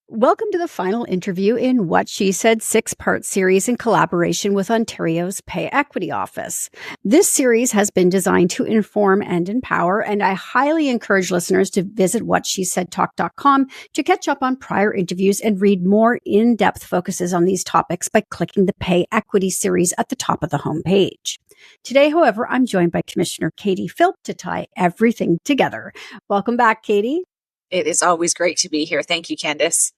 Welcome to the final interview in What She Said six-part series in collaboration with Ontario's Pay Equity Office. This series has been designed to inform and empower, and I highly encourage listeners to visit whatshesaidtalk.com to catch up on prior interviews and read more in-depth focuses on these topics by clicking the Pay Equity series at the top of the homepage. Today, however, I'm joined by Commissioner Kadie Philp to tie everything together. Welcome back, Kadie. It is always great to be here. Thank you, Candace.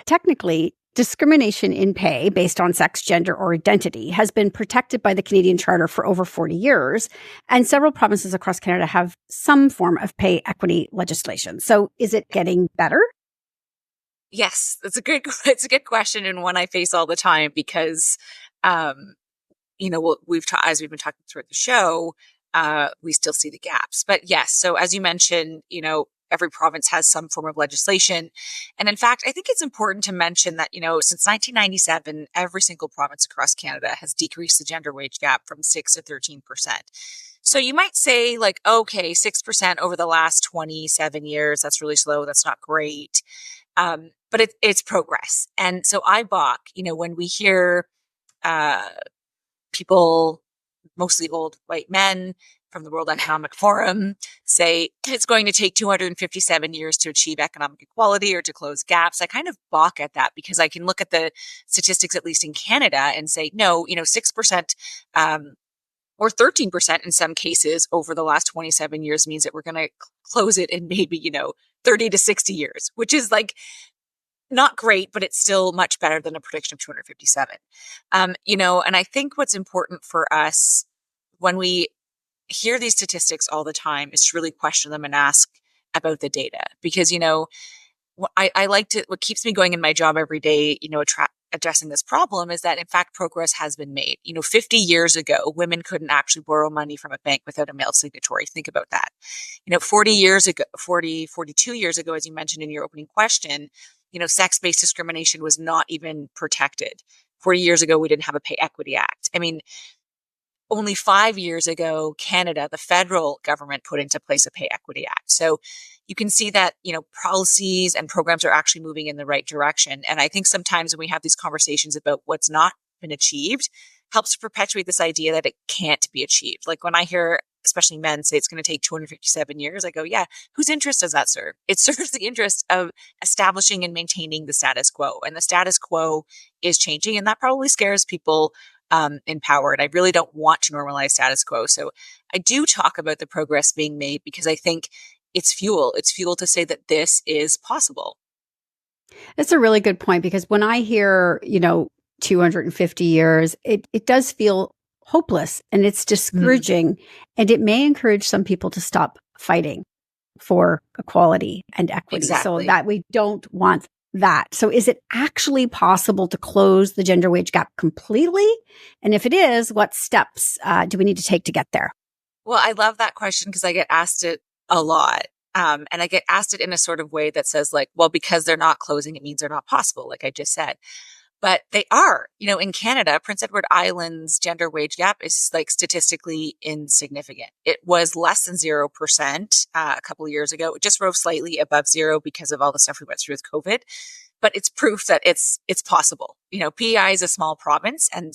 Technically, discrimination in pay based on sex, gender, or identity has been protected by the Canadian Charter for over 40 years, and several provinces across Canada have some form of pay equity legislation. So is it getting better? Yes, it's a good question, and one I face all the time because, as we've been talking throughout the show, we still see the gaps. But yes, so as you mentioned, every province has some form of legislation. And in fact, I think it's important to mention that, since 1997, every single province across Canada has decreased the gender wage gap from 6 to 13%. So you might say okay, 6% over the last 27 years, that's really slow. That's not great. But it's progress. And so I balk, when we hear people, mostly old white men from the World Economic Forum, say it's going to take 257 years to achieve economic equality or to close gaps. I kind of balk at that because I can look at the statistics, at least in Canada, and say, no, 6% or 13% in some cases over the last 27 years means that we're going to close it in maybe, 30 to 60 years, which is not great, but it's still much better than a prediction of 257. And I think what's important for us when we hear these statistics all the time is to really question them and ask about the data. Because, what keeps me going in my job every day, addressing this problem is that in fact, progress has been made. 50 years ago, women couldn't actually borrow money from a bank without a male signatory. Think about that. 42 years ago, as you mentioned in your opening question, sex-based discrimination was not even protected. 40 years ago, we didn't have a Pay Equity Act. Only 5 years ago, Canada, the federal government, put into place a Pay Equity Act. So you can see that, policies and programs are actually moving in the right direction. And I think sometimes when we have these conversations about what's not been achieved, helps to perpetuate this idea that it can't be achieved. Like when I hear, especially men, say it's going to take 257 years, I go, yeah, whose interest does that serve? It serves the interest of establishing and maintaining the status quo. And the status quo is changing, and that probably scares people in power. And I really don't want to normalize status quo. So I do talk about the progress being made because I think it's fuel. It's fuel to say that this is possible. That's a really good point because when I hear, 250 years, it does feel hopeless and it's discouraging. And it may encourage some people to stop fighting for equality and equity. Exactly. So that we don't want that. So is it actually possible to close the gender wage gap completely? And if it is, what steps do we need to take to get there? Well, I love that question because I get asked it a lot. And I get asked it in a sort of way that says because they're not closing, it means they're not possible, like I just said. But they are. In Canada, Prince Edward Island's gender wage gap is statistically insignificant. It was less than 0% a couple of years ago. It just rose slightly above zero because of all the stuff we went through with COVID. But it's proof that it's possible. PEI is a small province, and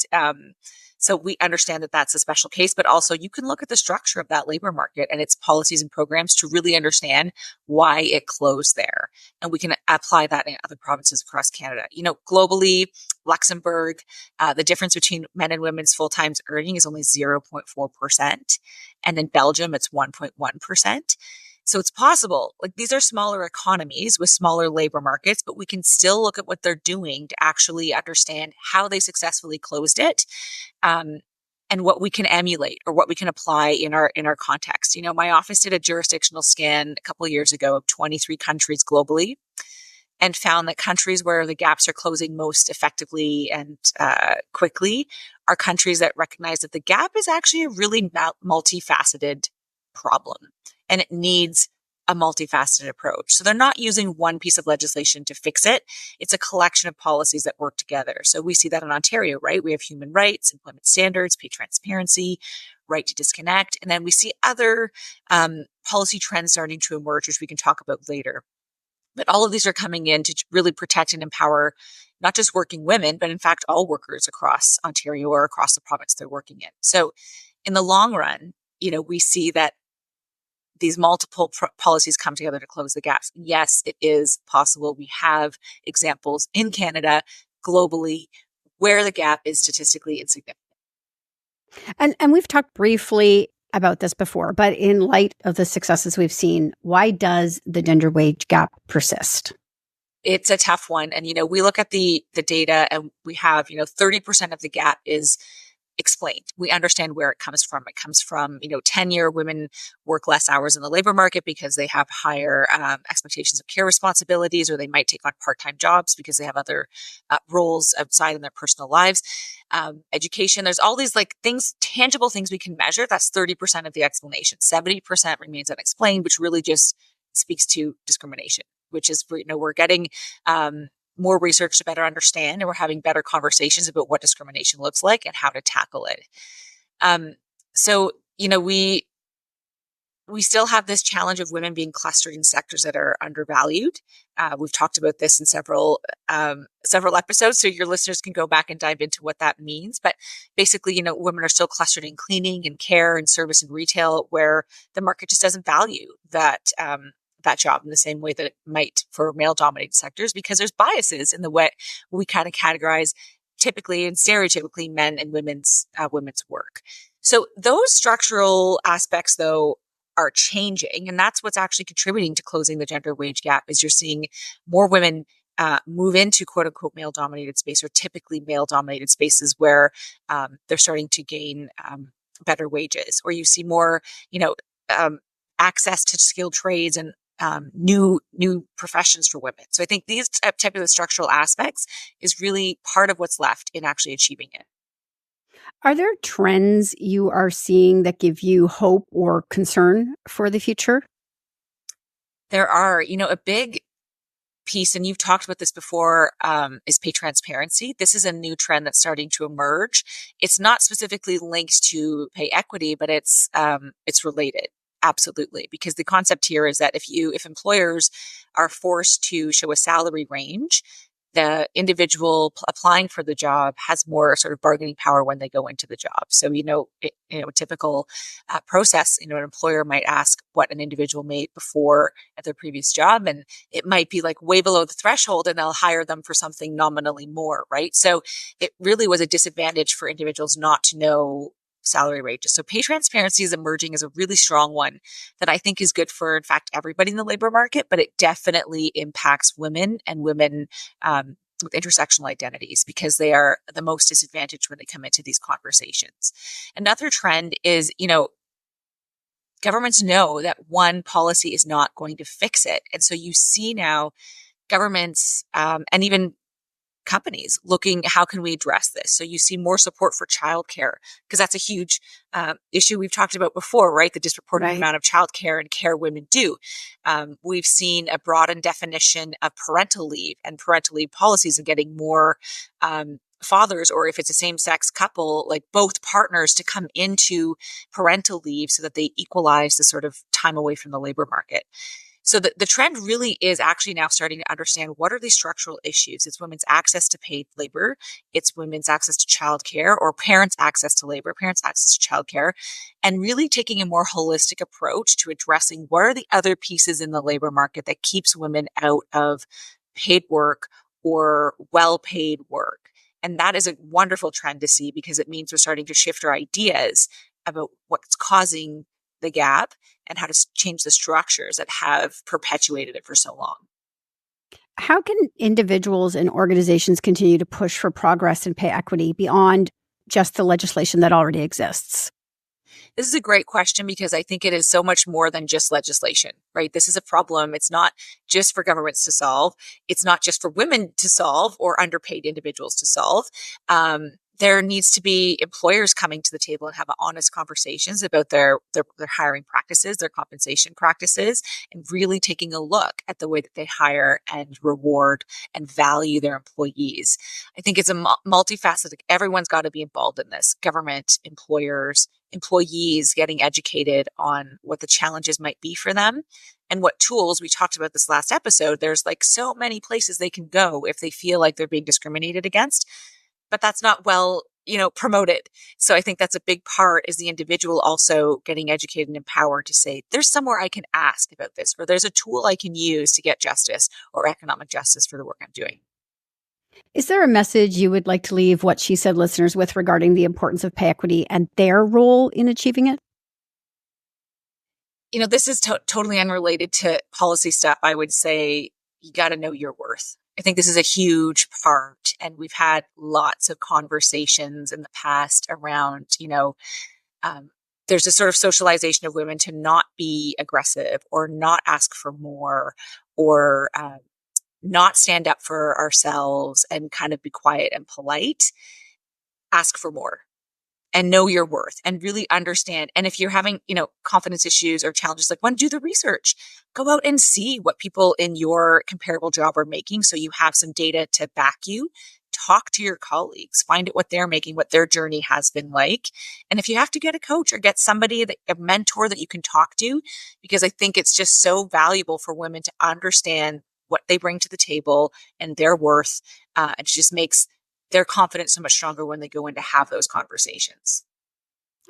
so we understand that that's a special case. But also, you can look at the structure of that labor market and its policies and programs to really understand why it closed there, and we can apply that in other provinces across Canada. Globally, Luxembourg, the difference between men and women's full-time earning is only 0.4%, and in Belgium, it's 1.1%. So it's possible. These are smaller economies with smaller labor markets, but we can still look at what they're doing to actually understand how they successfully closed it, and what we can emulate or what we can apply in our context. My office did a jurisdictional scan a couple of years ago of 23 countries globally, and found that countries where the gaps are closing most effectively and quickly are countries that recognize that the gap is actually a really multifaceted problem. And it needs a multifaceted approach. So they're not using one piece of legislation to fix it. It's a collection of policies that work together. So we see that in Ontario, right? We have human rights, employment standards, pay transparency, right to disconnect. And then we see other policy trends starting to emerge, which we can talk about later. But all of these are coming in to really protect and empower not just working women, but in fact, all workers across Ontario or across the province they're working in. So in the long run, we see that these multiple policies come together to close the gaps. Yes, it is possible. We have examples in Canada, globally, where the gap is statistically insignificant. And we've talked briefly about this before, but in light of the successes we've seen, why does the gender wage gap persist? It's a tough one. And, we look at the data and we have, 30% of the gap is explained. We understand where it comes from. It comes from, tenure. Women work less hours in the labor market because they have higher expectations of care responsibilities, or they might take on part-time jobs because they have other roles outside in their personal lives. Education, there's all these things, tangible things we can measure. That's 30% of the explanation. 70% remains unexplained, which really just speaks to discrimination, which is, we're getting more research to better understand, and we're having better conversations about what discrimination looks like and how to tackle it. So, we still have this challenge of women being clustered in sectors that are undervalued. We've talked about this in several episodes, so your listeners can go back and dive into what that means. But basically, women are still clustered in cleaning and care and service and retail, where the market just doesn't value that job in the same way that it might for male-dominated sectors, because there's biases in the way we kind of categorize typically and stereotypically men and women's work. So those structural aspects, though, are changing, and that's what's actually contributing to closing the gender wage gap. Is you're seeing more women move into quote unquote male-dominated space, or typically male-dominated spaces, where they're starting to gain better wages, or you see more, access to skilled trades and new professions for women. So I think these type of structural aspects is really part of what's left in actually achieving it. Are there trends you are seeing that give you hope or concern for the future? There are, a big piece, and you've talked about this before, is pay transparency. This is a new trend that's starting to emerge. It's not specifically linked to pay equity, but it's related. Absolutely. Because the concept here is that if employers are forced to show a salary range, the individual applying for the job has more sort of bargaining power when they go into the job. So, a typical process, an employer might ask what an individual made before at their previous job, and it might be way below the threshold, and they'll hire them for something nominally more, right? So it really was a disadvantage for individuals not to know salary ranges. So pay transparency is emerging as a really strong one that I think is good for, in fact, everybody in the labor market, but it definitely impacts women and women with intersectional identities, because they are the most disadvantaged when they come into these conversations. Another trend is, governments know that one policy is not going to fix it. And so you see now governments and even companies looking, how can we address this? So you see more support for childcare, because that's a huge issue we've talked about before, right? The disproportionate amount of childcare and care women do. We've seen a broadened definition of parental leave and parental leave policies, and getting more fathers, or if it's a same-sex couple, both partners, to come into parental leave so that they equalize the sort of time away from the labor market. So the trend really is actually now starting to understand, what are these structural issues? It's women's access to paid labor. It's women's access to childcare, or parents' access to labor, parents' access to childcare, and really taking a more holistic approach to addressing what are the other pieces in the labor market that keeps women out of paid work or well-paid work. And that is a wonderful trend to see, because it means we're starting to shift our ideas about what's causing the gap and how to change the structures that have perpetuated it for so long. How can individuals and organizations continue to push for progress in pay equity beyond just the legislation that already exists? This is a great question, because I think it is so much more than just legislation, right? This is a problem. It's not just for governments to solve. It's not just for women to solve, or underpaid individuals to solve. there needs to be employers coming to the table and have honest conversations about their hiring practices, their compensation practices, and really taking a look at the way that they hire and reward and value their employees. I think it's a multifaceted. Everyone's got to be involved in this. Government, employers, employees getting educated on what the challenges might be for them and what tools. We talked about this last episode. There's like so many places they can go if they feel like they're being discriminated against, but that's not well, promoted. So I think that's a big part, is the individual also getting educated and empowered to say, there's somewhere I can ask about this, or there's a tool I can use to get justice or economic justice for the work I'm doing. Is there a message you would like to leave What She Said listeners with regarding the importance of pay equity and their role in achieving it? This is totally unrelated to policy stuff. I would say you got to know your worth. I think this is a huge part, and we've had lots of conversations in the past around, there's a sort of socialization of women to not be aggressive or not ask for more or not stand up for ourselves and kind of be quiet and polite. Ask for more and know your worth and really understand. And if you're having, confidence issues or challenges, like do the research, go out and see what people in your comparable job are making. So you have some data to back you. Talk to your colleagues, find out what they're making, what their journey has been like. And if you have to get a coach or get somebody, a mentor that you can talk to, because I think it's just so valuable for women to understand what they bring to the table and their worth. It just makes their confidence so much stronger when they go in to have those conversations.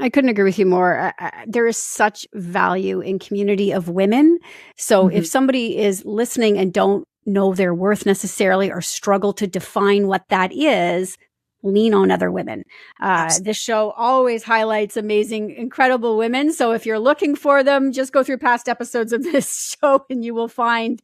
I couldn't agree with you more. There is such value in community of women. So if somebody is listening and don't know their worth necessarily or struggle to define what that is, lean on other women. This show always highlights amazing, incredible women. So if you're looking for them, just go through past episodes of this show and you will find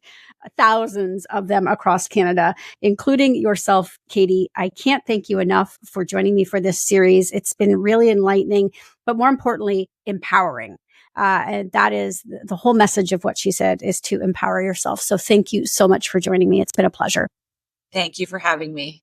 thousands of them across Canada, including yourself, Kadie. I can't thank you enough for joining me for this series. It's been really enlightening, but more importantly, empowering. And that is the whole message of What She Said, is to empower yourself. So thank you so much for joining me. It's been a pleasure. Thank you for having me.